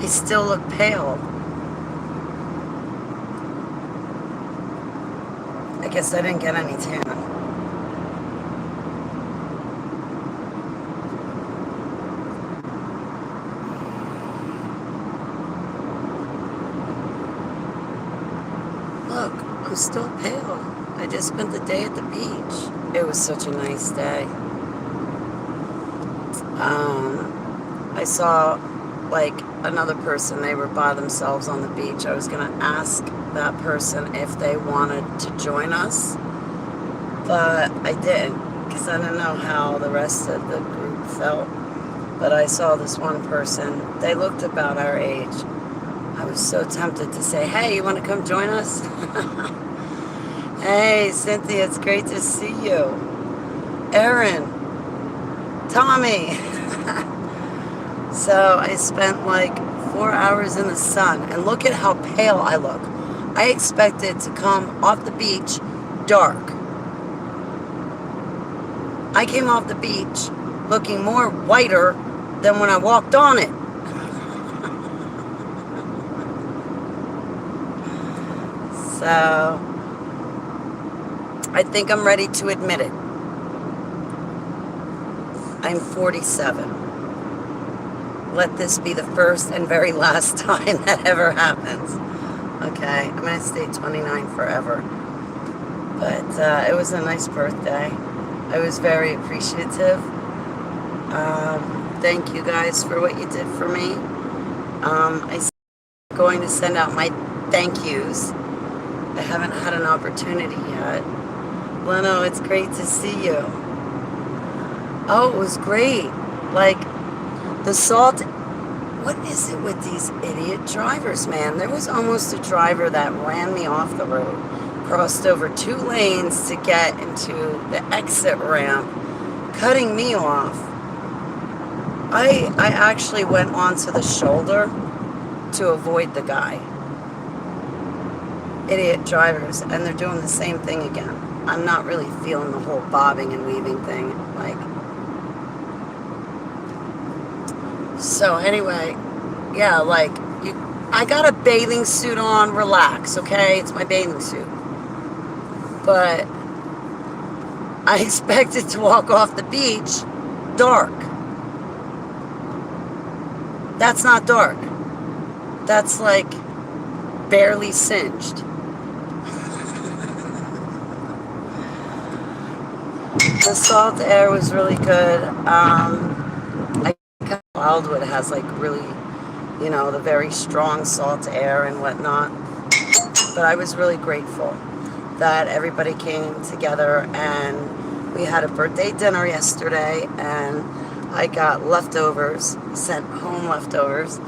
You still look pale. I guess I didn't get any tan. Look, I'm still pale. I just spent the day at the beach. It was such a nice day. I saw like another person, they were by themselves on the beach. I was gonna ask that person if they wanted to join us, but I didn't because I didn't know how the rest of the group felt. But I saw this one person, they looked about our age. I was so tempted to say, hey, you want to come join us? Hey, Cynthia, it's great to see you. Erin, Tommy. So I spent like 4 hours in the sun, and look at how pale I look. I expected to come off the beach dark. I came off the beach looking more whiter than when I walked on it. So I think I'm ready to admit it. I'm 47. Let this be the first and very last time that ever happens. Okay, I'm going to stay 29 forever. But it was a nice birthday. I was very appreciative. Thank you guys for what you did for me. I'm going to send out my thank yous. I haven't had an opportunity yet. Leno, it's great to see you. Oh, it was great. Like, the salt, what is it with these idiot drivers, man? There was almost a driver that ran me off the road, crossed over 2 lanes to get into the exit ramp, cutting me off. I actually went onto the shoulder to avoid the guy. Idiot drivers, and they're doing the same thing again. I'm not really feeling the whole bobbing and weaving thing, like. So anyway, yeah, like, I got a bathing suit on, relax, okay? It's my bathing suit. But I expected to walk off the beach dark. That's not dark. That's like barely singed. The salt air was really good. Wildwood has like really, you know, the very strong salt air and whatnot. But I was really grateful that everybody came together, and we had a birthday dinner yesterday, and I got leftovers, sent home leftovers,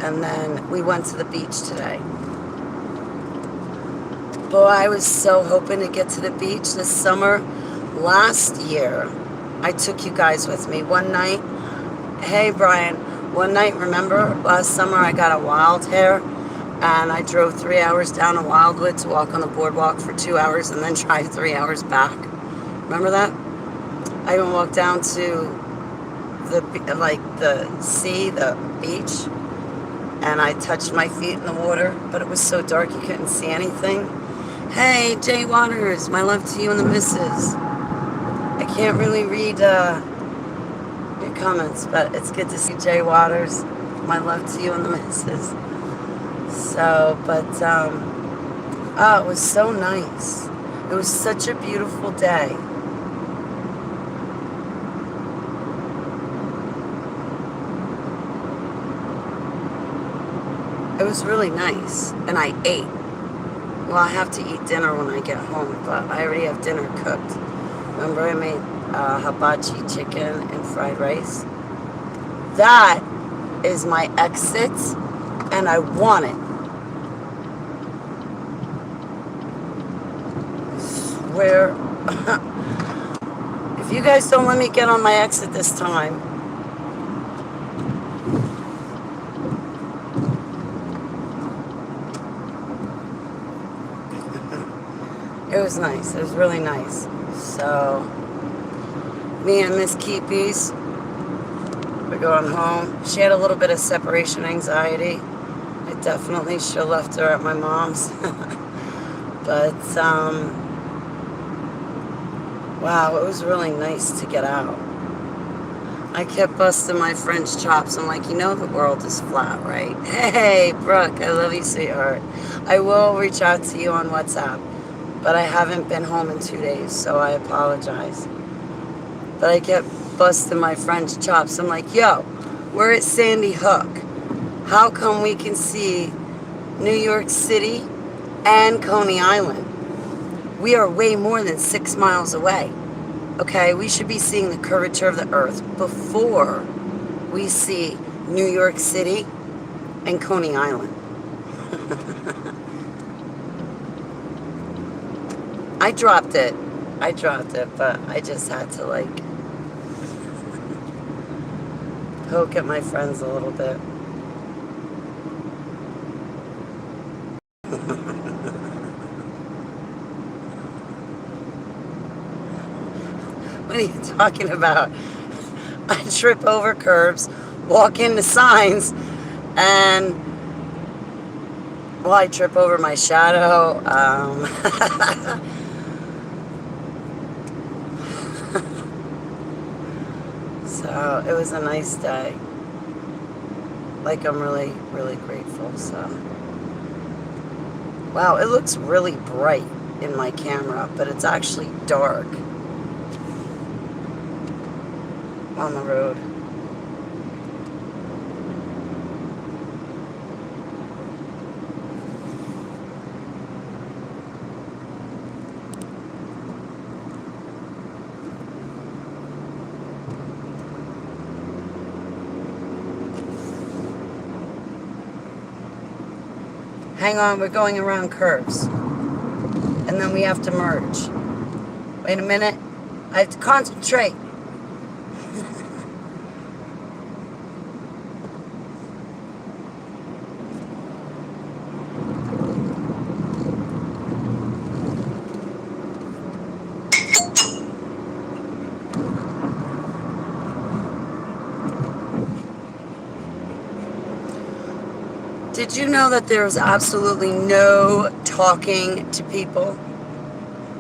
and then we went to the beach today. Boy, I was so hoping to get to the beach this summer. Last year, I took you guys with me one night. Hey, Brian, one night, remember, last summer I got a wild hair, and I drove 3 hours down to Wildwood to walk on the boardwalk for 2 hours and then drive 3 hours back. Remember that? I even walked down to the sea, the beach, and I touched my feet in the water, but it was so dark you couldn't see anything. Hey, Jay Waters, my love to you and the missus. I can't really read your comments, but it's good to see Jay Waters. My love to you and the missus. So, but, oh, it was so nice. It was such a beautiful day. It was really nice, and I ate. Well, I have to eat dinner when I get home, but I already have dinner cooked. Remember, I made hibachi chicken and fried rice. That is my exit, and I want it. Where, if you guys don't let me get on my exit this time, it was nice. It was really nice. So, me and Miss Keepies We're going home. She had a little bit of separation anxiety. I definitely should have left her at my mom's. But, wow, it was really nice to get out. I kept busting my French chops. I'm like, you know the world is flat, right? Hey, Brooke, I love you, sweetheart. I will reach out to you on WhatsApp, but I haven't been home in 2 days, so I apologize. But I kept busting my French chops. I'm like, yo, we're at Sandy Hook. How come we can see New York City and Coney Island? We are way more than 6 miles away. Okay, we should be seeing the curvature of the earth before we see New York City and Coney Island. I dropped it, but I just had to like poke at my friends a little bit. What are you talking about? I trip over curbs, walk into signs, and, well, I trip over my shadow. So it was a nice day. Like, I'm really, really grateful. So, wow, it looks really bright in my camera, but it's actually dark on the road. Hang on, we're going around curves. And then we have to merge. Wait a minute. I have to concentrate. Did you know that there's absolutely no talking to people?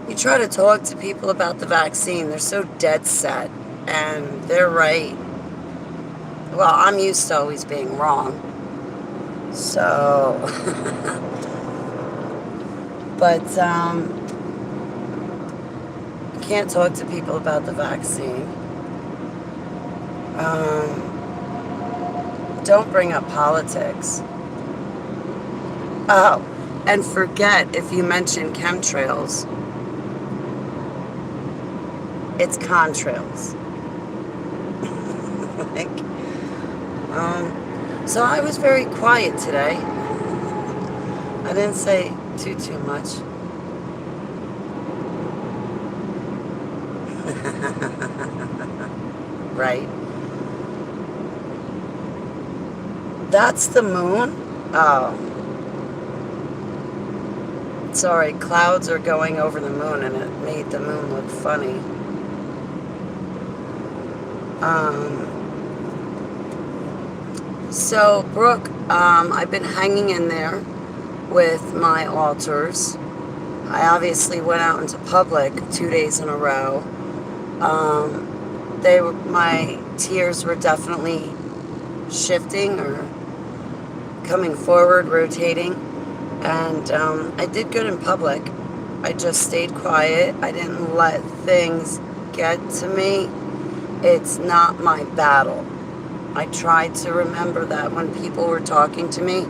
You try to talk to people about the vaccine, they're so dead set, and they're right. Well, I'm used to always being wrong. So, but you can't talk to people about the vaccine. Don't bring up politics. Oh, and forget if you mention chemtrails, it's contrails. Like, so I was very quiet today. I didn't say too much. Right? That's the moon? Oh. Sorry, clouds are going over the moon and it made the moon look funny. So, Brooke, I've been hanging in there with my altars. I obviously went out into public 2 days in a row. My tears were definitely shifting or coming forward, rotating. And I did good in public. I just stayed quiet. I didn't let things get to me. It's not my battle. I tried to remember that when people were talking to me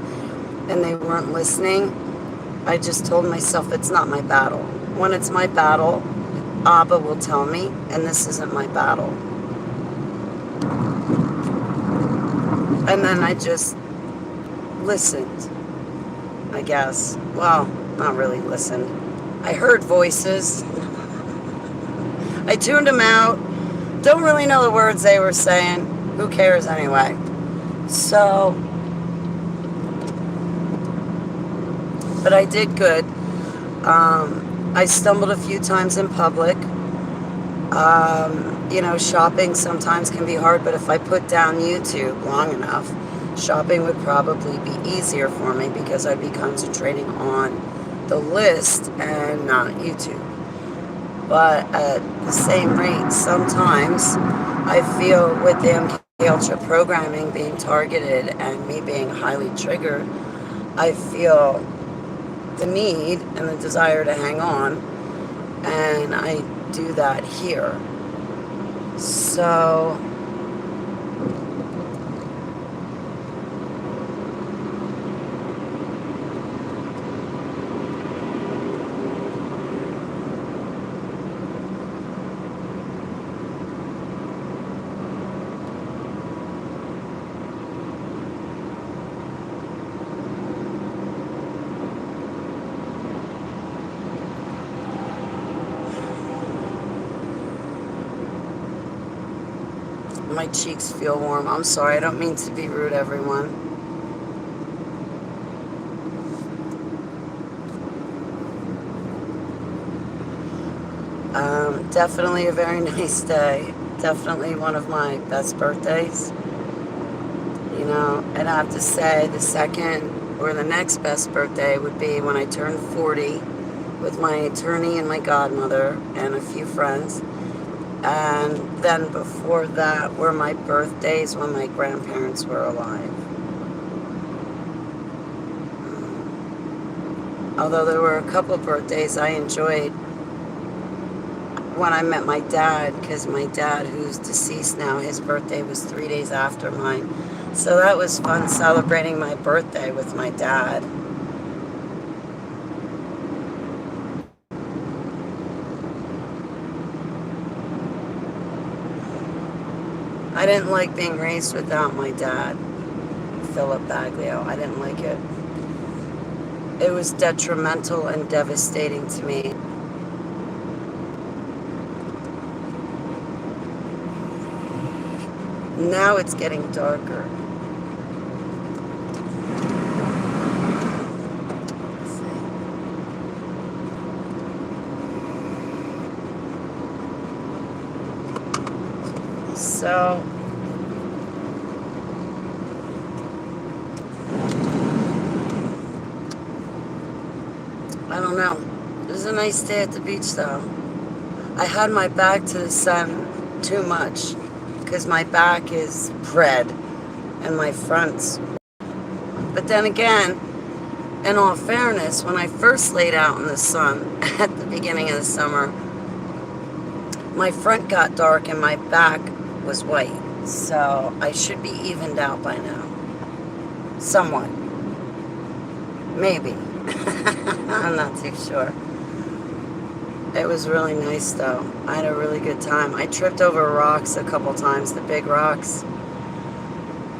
and they weren't listening. I just told myself it's not my battle. When it's my battle, Abba will tell me, and this isn't my battle. And then I just listened, I guess. Well, not really listened. I heard voices. I tuned them out. Don't really know the words they were saying. Who cares anyway? So, but I did good. I stumbled a few times in public. You know, shopping sometimes can be hard, but if I put down YouTube long enough, shopping would probably be easier for me because I'd be concentrating on the list and not YouTube. But at the same rate, sometimes I feel with the MK Ultra programming being targeted and me being highly triggered, I feel the need and the desire to hang on, and I do that here. So my cheeks feel warm. I'm sorry, I don't mean to be rude, everyone. Definitely a very nice day. Definitely one of my best birthdays. You know, and I have to say the second or the next best birthday would be when I turn 40 with my attorney and my godmother and a few friends. And then before that were my birthdays when my grandparents were alive. Although there were a couple birthdays I enjoyed when I met my dad, because my dad, who's deceased now, his birthday was 3 days after mine. So that was fun celebrating my birthday with my dad. I didn't like being raised without my dad, Philip Baglio. I didn't like it. It was detrimental and devastating to me. Now it's getting darker. So I don't know. It was a nice day at the beach though. I had my back to the sun too much because my back is red and my front's. But then again, in all fairness, when I first laid out in the sun at the beginning of the summer, my front got dark and my back was white. So I should be evened out by now. Somewhat. Maybe. I'm not too sure. It was really nice though. I had a really good time. I tripped over rocks a couple times, the big rocks.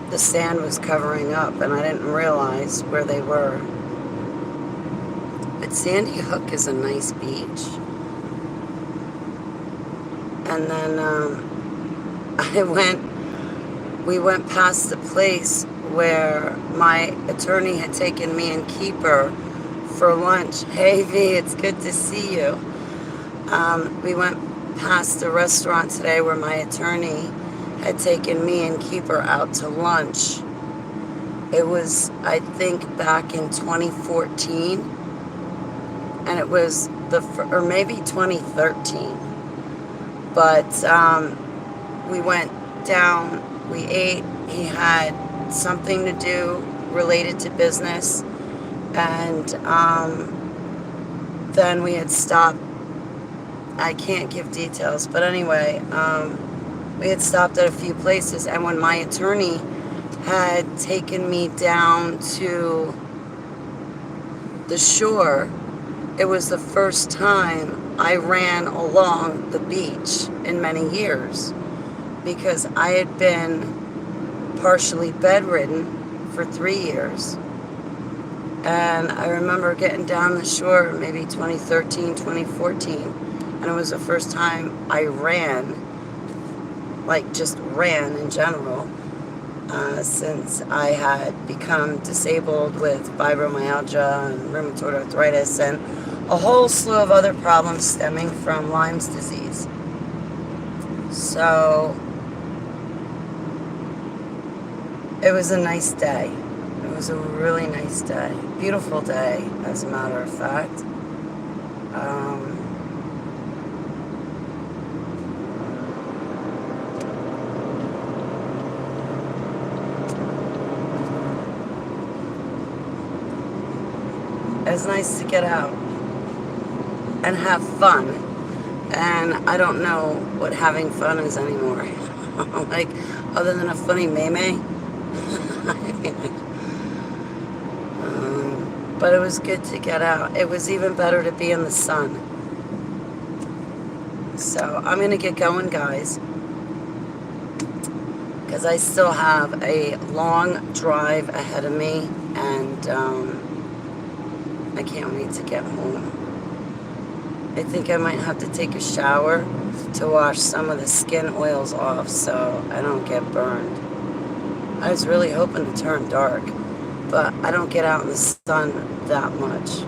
The sand was covering up and I didn't realize where they were. But Sandy Hook is a nice beach. And then we went past the place where my attorney had taken me and Keeper for lunch. Hey V, it's good to see you. We went past the restaurant today where my attorney had taken me and Keeper out to lunch. It was, I think, back in 2014, and it was or maybe 2013. But we went down, we ate, he had something to do related to business, and then we had stopped. I can't give details, but anyway, we had stopped at a few places, and when my attorney had taken me down to the shore, it was the first time I ran along the beach in many years, because I had been partially bedridden for 3 years. And I remember getting down the shore maybe 2013, 2014, and it was the first time I ran, like just ran in general, since I had become disabled with fibromyalgia and rheumatoid arthritis and a whole slew of other problems stemming from Lyme's disease. So it was a nice day. It was a really nice day. Beautiful day, as a matter of fact. It was nice to get out and have fun. And I don't know what having fun is anymore. Like, other than a funny meme. But it was good to get out. It was even better to be in the sun. So I'm going to get going, guys, because I still have a long drive ahead of me, and I can't wait to get home. I think I might have to take a shower to wash some of the skin oils off so I don't get burned. I was really hoping to turn dark, but I don't get out in the sun that much.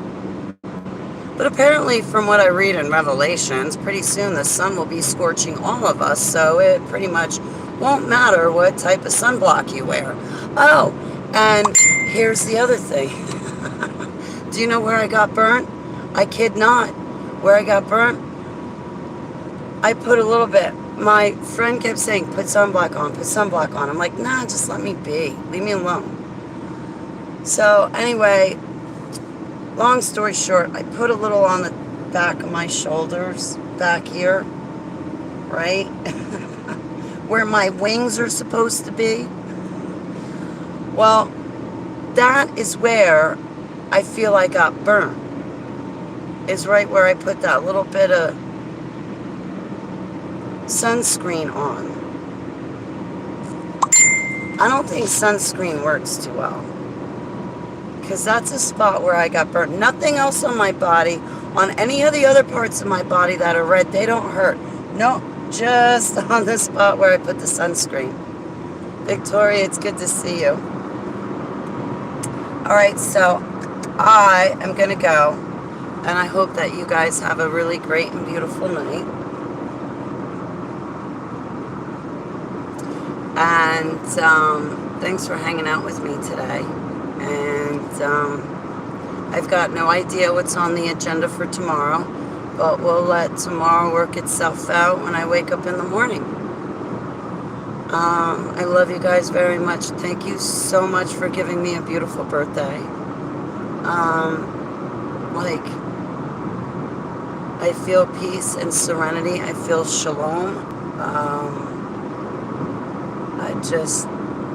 But apparently, from what I read in Revelations, pretty soon the sun will be scorching all of us, so it pretty much won't matter what type of sunblock you wear. Oh, and here's the other thing. Do you know where I got burnt? I kid not. Where I got burnt, I put a little bit. My friend kept saying, put sunblock on, put sunblock on. I'm like, nah, just let me be. Leave me alone. So anyway, long story short, I put a little on the back of my shoulders, back here, right? Where my wings are supposed to be. Well, that is where I feel I got burnt. Is right where I put that little bit of sunscreen on. I don't think sunscreen works too well, because that's a spot where I got burnt. Nothing else on my body, on any of the other parts of my body that are red, they don't hurt. No, just on the spot where I put the sunscreen. Victoria, it's good to see you. All right, so I am going to go. And I hope that you guys have a really great and beautiful night. And thanks for hanging out with me today. And I've got no idea what's on the agenda for tomorrow, but we'll let tomorrow work itself out when I wake up in the morning. I love you guys very much. Thank you so much for giving me a beautiful birthday. I feel peace and serenity. I feel shalom.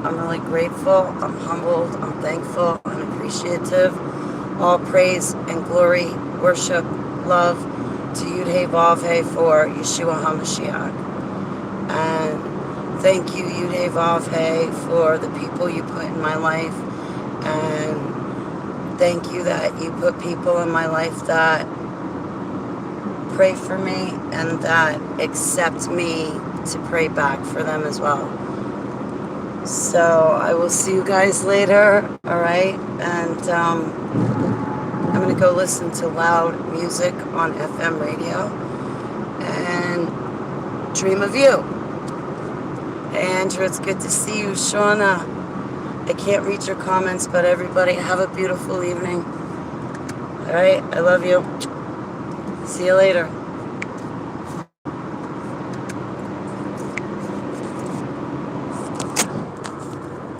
I'm really grateful. I'm humbled. I'm thankful. I'm appreciative. All praise and glory, worship, love to BDay for Yeshua HaMashiach. And thank you, BDay, for the people you put in my life. And thank you that you put people in my life that pray for me and that accept me to pray back for them as well. So I will see you guys later, all right? And I'm going to go listen to loud music on FM radio and dream of you. Hey, Andrew, it's good to see you. Shauna, I can't read your comments, but everybody have a beautiful evening. All right, I love you. See you later.